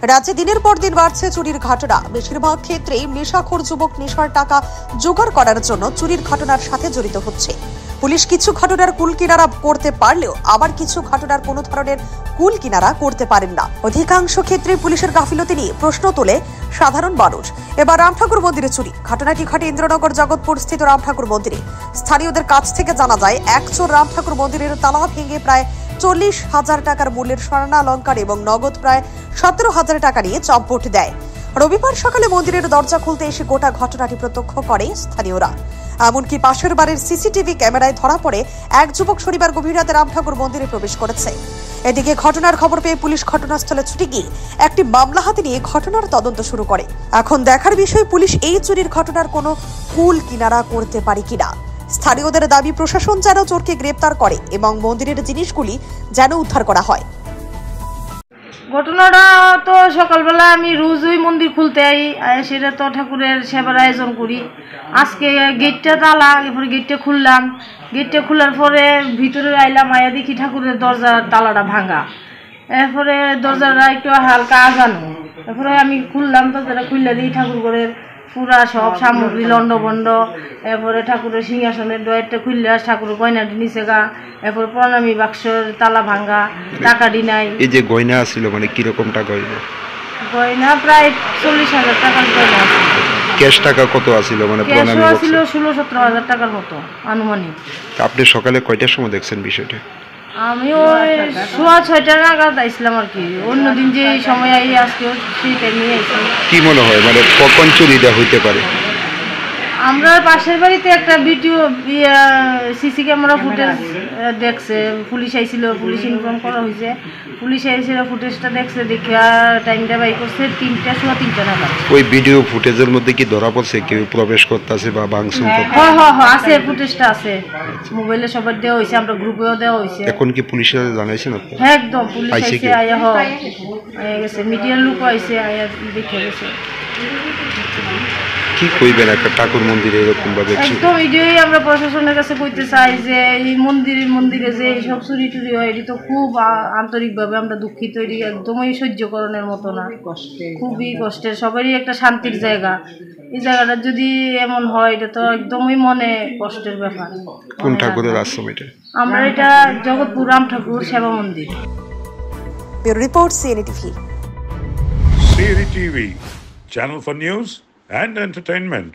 রাজ্যে দিনের পর দিন বাড়ছে চুরির ঘটনা। বেশিরভাগ ক্ষেত্রেই নেশাখোর যুবক নেশার টাকা জোগাড় করার জন্য চুরির ঘটনার সাথে জড়িত হচ্ছে। পুলিশ কিছু ঘটনার কুল কিনারা করতে পারলেও আবার কিছু ঘটনার কোনো ধরনের কুল কিনারা করতে পারেন না। অধিকাংশ ক্ষেত্রে পুলিশের গাফিলতি নিয়ে প্রশ্ন তোলে সাধারণ মানুষ। এবার রামঠাকুর মন্দিরে চুরি ঘটনাটি ঘটে ইন্দ্রনগর জগৎপুর স্থিত রামঠাকুর মন্দিরে। স্থানীয়দের কাছ থেকে জানা যায়, এক চোর রামঠাকুর মন্দিরের তালা ভেঙে প্রায় 40,000 টাকার মূল্যের স্বর্ণালংকার এবং নগদ প্রায় 17,000 টাকা নিয়ে চম্পট দেয়। রবিবার সকালে মন্দিরের দরজা খুলতে এসে গোটা ঘটনাটি প্রত্যক্ষ করে স্থানীয়রা। এমনকি পাশের বাড়ির সিসিটিভি ক্যামেরায় ধরা পড়ে এক যুবক শনিবার গভীর রাতে রামঠাকুর মন্দিরে প্রবেশ করেছে। এদিকে ঘটনার খবর পেয়ে পুলিশ ঘটনাস্থলে ছুটে গিয়ে একটি মামলা হাতে নিয়ে ঘটনার তদন্ত শুরু করে। এখন দেখার বিষয় পুলিশ এই চুরির ঘটনার কোনো কুল কিনারা করতে পারে কিনা। স্থানীয়দের দাবি প্রশাসন যেন চোরকে গ্রেপ্তার করে এবং মন্দিরের জিনিসগুলি যেন উদ্ধার করা হয়। ঘটনাটা তো সকালবেলা আমি রোজই মন্দির খুলতে সেটা তো ঠাকুরের সেবার আয়োজন করি। আজকে গেটটা তালা, এরপরে গেটটা খুললাম। গেটটা খোলার পরে ভিতরে আইলাম, আয়া দেখি ঠাকুরের দরজার তালাটা ভাঙা। এরপরে দরজাটা একটু হালকা আজানো। এরপরে আমি খুললাম, দরজাটা খুললে দিই ঠাকুর ঘরের পুরা সব সামগ্রী লন্ডভন্ড। এরপরে ঠাকুরের সিংহাসনের ডয়েরটা খুললে ঠাকুরের গয়নাটি নিচে গা। এরপরে প্রণামী বাক্সের তালা ভাঙ্গা, টাকাটি নাই। এই যে গয়না ছিল মানে কিরকম টাকা হইল? গয়না প্রায় 40,000 টাকার গয়না আছে। ক্যাশ টাকা কত আছিল? মানে প্রণামী বাক্স ছিল 16-17 টাকার মতো আনুমানিক। আপনি সকালে কয়টার সময় দেখছেন বিষয়টা? আমি ওই 6:30 নাগাদ আইছিলাম আর কি। অন্যদিন যে সময় আই আজকে সেই টাইমে আইছি। কি মনে হয় মানে কখন চুরিটা হইতে পারে? আমরা পাশের বাড়িতে একটা ভিডিও সিসি ক্যামেরা ফুটেজ দেখছে, পুলিশ আইছিল, পুলিশ ইনফর্ম করা হয়েছে। পুলিশ আইছিল, ফুটেজটা দেখছে, দেখে টাইমটা বাই করছে 3:15 নাগাদ। ওই ভিডিও ফুটেজের মধ্যে কি ধরা পড়ছে কেউ প্রবেশ করতেছে বা ভাঙচুর করতেছে? হ্যাঁ আছে, ফুটেজটা আছে, মোবাইলে সবার দেওয়া হয়েছে, আমরা গ্রুপেও দেওয়া হয়েছে। এখন কি পুলিশে জানাইছেন আপনি? হ্যাঁ একদম, পুলিশ আইছে, আয়া গেছে, মিডিয়ার লোক আইছে, আয়া দেখে গেছে। কি কইবেন একটা ঠাকুর মন্দিরে এরকম ভাবে? একদম এটাই আমরা প্রশাসনের কাছে কইতে চাই যে এই মন্দিরে যে এইসব চুরি টুরি হয়, এটি তো খুব আন্তরিকভাবে আমরা দুঃখিত। এটি একদমই সহ্যকরণের মতো না, খুবই কষ্টের। সবারই একটা শান্তির জায়গা, এই জায়গাটা যদি এমন হয় এটা তো একদমই মনে কষ্টের ব্যাপার। কোন ঠাকুরের আশ্রম এটা? আমরা এটা জগৎপুর রাম ঠাকুর সেবা মন্দির। Bureau report, CNA TV. CNA TV, channel for news and entertainment.